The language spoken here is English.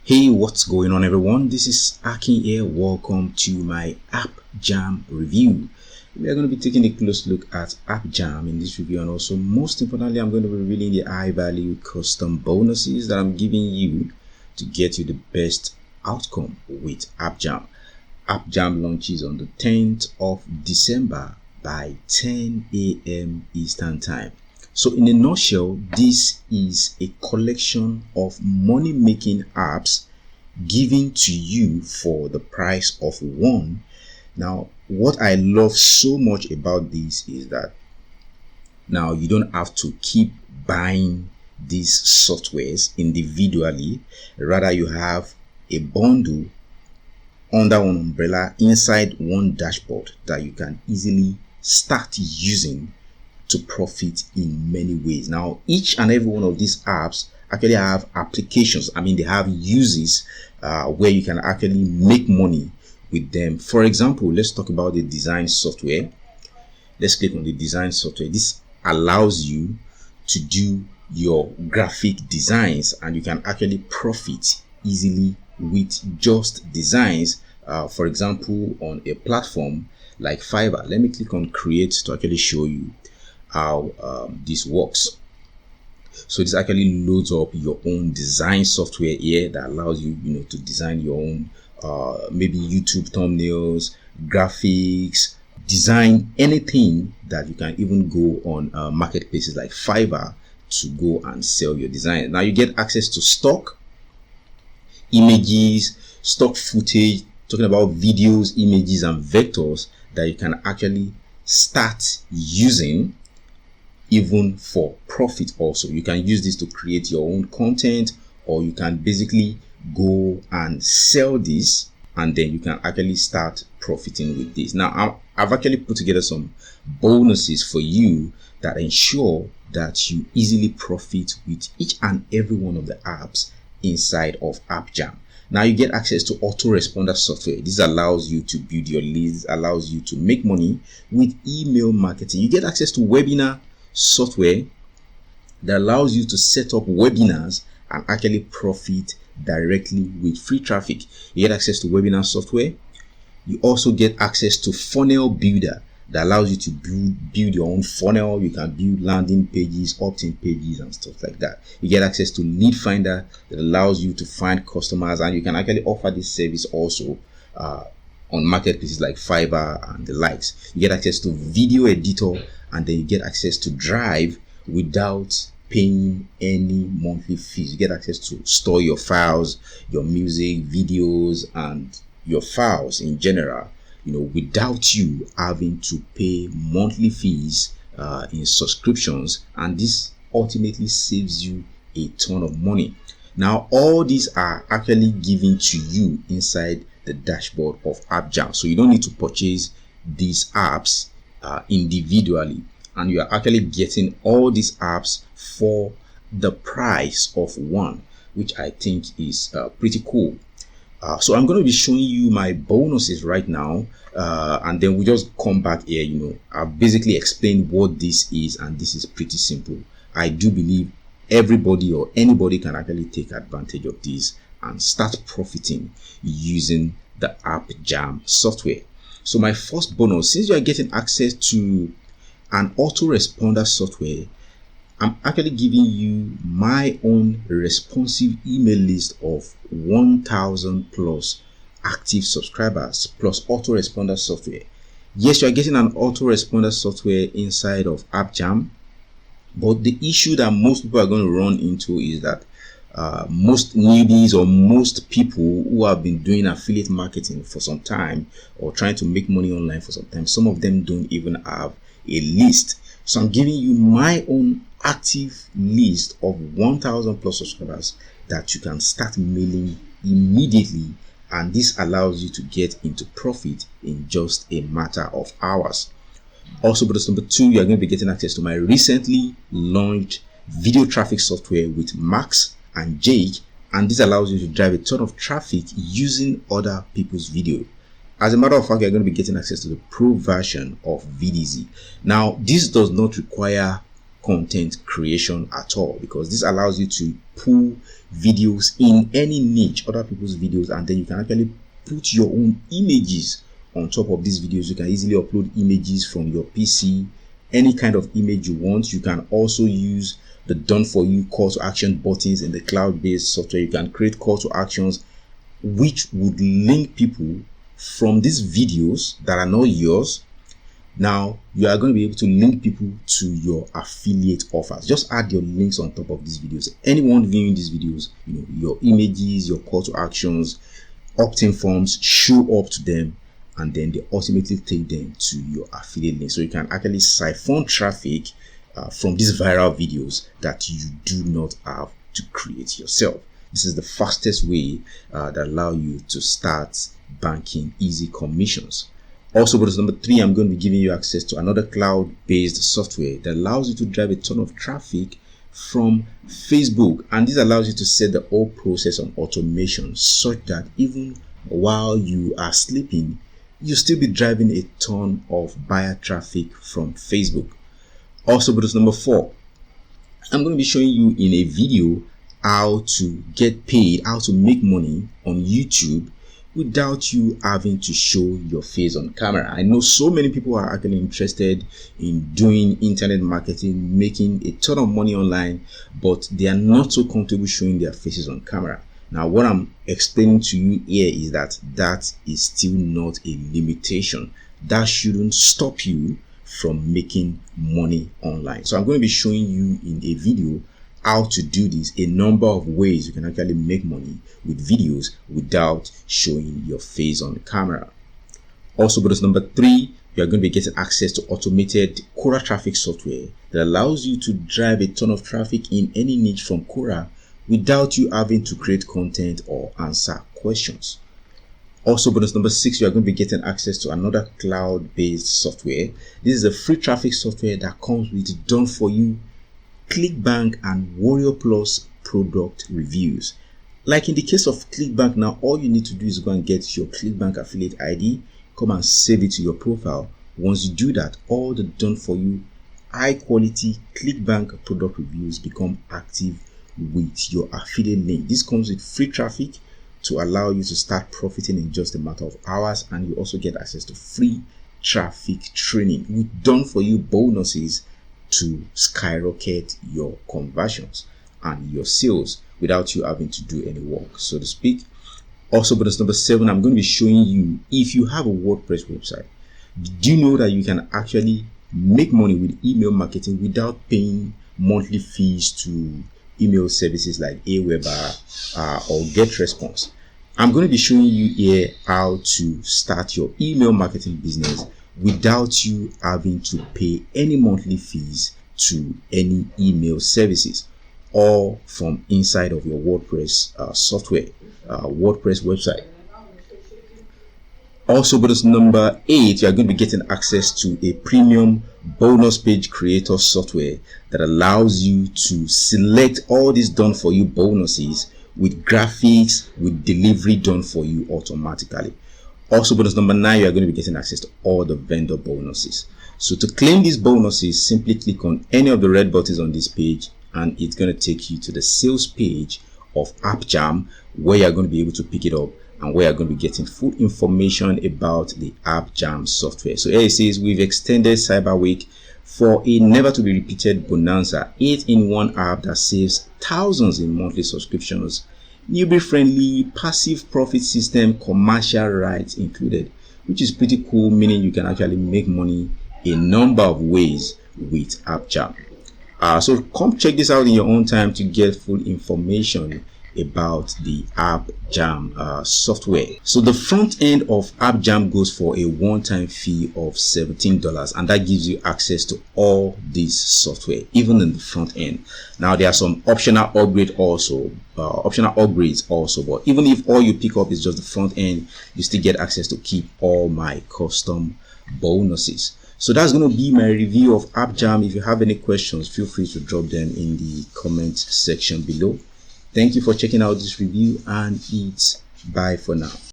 Hey, what's going on everyone? This is Akin here. Welcome to my App Jam review. We are going to be taking a close look at App Jam in this review, and also most importantly, I'm going to be revealing the high value custom bonuses that I'm giving you to get you the best outcome with App Jam. App Jam launches on the 10th of December by 10 a.m. Eastern Time. So in a nutshell, this is a collection of money-making apps given to you for the price of one. Now, what I love so much about this is that now you don't have to keep buying these softwares individually. Rather, you have a bundle under one umbrella inside one dashboard that you can easily start using to profit in many ways. Now, each and every one of these apps actually have applications. They have uses where you can actually make money with them. For example, let's talk about the design software. Let's click on the design software. This allows you to do your graphic designs, and you can actually profit easily with just designs. For example, on a platform like Fiverr. Let me click on create to actually show you how this works. So this actually loads up your own design software here that allows you, to design your own maybe YouTube thumbnails, graphics, design anything that you can even go on marketplaces like Fiverr to go and sell your design. Now you get access to stock images, stock footage, talking about videos, images, and vectors that you can actually start using even for profit. Also, you can use this to create your own content, or you can basically go and sell this, and then you can actually start profiting with this. Now, I've actually put together some bonuses for you that ensure that you easily profit with each and every one of the apps inside of App Jam. Now you get access to autoresponder software. This allows you to build your leads, allows you to make money with email marketing. You get access to webinar software that allows you to set up webinars and actually profit directly with free traffic. You get access to webinar software. You also get access to funnel builder that allows you to build your own funnel. You can build landing pages, opt-in pages, and stuff like that. You get access to lead finder that allows you to find customers, and you can actually offer this service also on marketplaces like Fiverr and the likes. You get access to video editor, and then you get access to Drive without paying any monthly fees. You get access to store your files, your music, videos, and your files in general, without you having to pay monthly fees in subscriptions, and this ultimately saves you a ton of money. Now, all these are actually given to you inside the dashboard of App Jam, so you don't need to purchase these apps individually, and you are actually getting all these apps for the price of one, which I think is pretty cool. So I'm going to be showing you my bonuses right now, and then we just come back here. I've basically explained what this is, and this is pretty simple. I do believe everybody or anybody can actually take advantage of this and start profiting using the App Jam software. So my first bonus, since you are getting access to an autoresponder software, I'm actually giving you my own responsive email list of 1,000 plus active subscribers plus autoresponder software. Yes, you are getting an autoresponder software inside of App Jam, but the issue that most people are going to run into is that most newbies or most people who have been doing affiliate marketing for some time or trying to make money online for some time, some of them don't even have a list. So I'm giving you my own active list of 1,000 plus subscribers that you can start mailing immediately, and this allows you to get into profit in just a matter of hours. Also, bonus number 2, you are going to be getting access to my recently launched video traffic software with Max and Jake, and this allows you to drive a ton of traffic using other people's video. As a matter of fact, you're going to be getting access to the pro version of VDZ. Now, this does not require content creation at all, because this allows you to pull videos in any niche, other people's videos, and then you can actually put your own images on top of these videos. You can easily upload images from your PC, any kind of image you want. You can also use the done for you call to action buttons in the cloud-based software. You can create call to actions which would link people from these videos that are not yours. Now you are going to be able to link people to your affiliate offers. Just add your links on top of these videos. Anyone viewing these videos, your images, your call to actions, opt-in forms show up to them, and then they ultimately take them to your affiliate link. So you can actually siphon traffic from these viral videos that you do not have to create yourself. This is the fastest way that allow you to start banking easy commissions. Also, bonus number 3, I'm going to be giving you access to another cloud-based software that allows you to drive a ton of traffic from Facebook, and this allows you to set the whole process on automation such that even while you are sleeping, you'll still be driving a ton of buyer traffic from Facebook. Also, bonus number 4, I'm going to be showing you in a video how to get paid, how to make money on YouTube without you having to show your face on camera. I know so many people are actually interested in doing internet marketing, making a ton of money online, but they are not so comfortable showing their faces on camera. Now, what I'm explaining to you here is that that is still not a limitation. That shouldn't stop you from making money online. So I'm going to be showing you in a video how to do this, a number of ways you can actually make money with videos without showing your face on the camera. Also, bonus number 3, you are going to be getting access to automated Quora traffic software that allows you to drive a ton of traffic in any niche from Quora without you having to create content or answer questions. Also, bonus number 6, you are going to be getting access to another cloud-based software. This is a free traffic software that comes with done for you ClickBank and Warrior Plus product reviews. Like in the case of ClickBank, now all you need to do is go and get your ClickBank affiliate ID, come and save it to your profile. Once you do that, all the done for you high quality ClickBank product reviews become active with your affiliate link. This comes with free traffic to allow you to start profiting in just a matter of hours, and you also get access to free traffic training with done for you bonuses to skyrocket your conversions and your sales without you having to do any work, so to speak. Also, bonus number 7, I'm going to be showing you, if you have a WordPress website, do you know that you can actually make money with email marketing without paying monthly fees to email services like Aweber or GetResponse? I'm going to be showing you here how to start your email marketing business without you having to pay any monthly fees to any email services, or from inside of your WordPress software, WordPress website. Also, bonus number 8, you are going to be getting access to a premium bonus page creator software that allows you to select all these done for you bonuses with graphics, with delivery done for you automatically. Also, bonus number 9, you are going to be getting access to all the vendor bonuses. So to claim these bonuses, simply click on any of the red buttons on this page, and it's going to take you to the sales page of AppJam, where you're going to be able to pick it up and where you're going to be getting full information about the AppJam software. So here it says, we've extended Cyber Week for a never to be repeated bonanza, 8-in-1 app that saves thousands in monthly subscriptions, newbie friendly, passive profit system, commercial rights included, which is pretty cool, meaning you can actually make money a number of ways with AppJam. So come check this out in your own time to get full information about the AppJam software. So the front end of AppJam goes for a one-time fee of $17, and that gives you access to all this software, even in the front end. Now there are some optional upgrades also, but even if all you pick up is just the front end, you still get access to keep all my custom bonuses. So that's going to be my review of AppJam. If you have any questions, feel free to drop them in the comment section below. Thank you for checking out this review, and it's bye for now.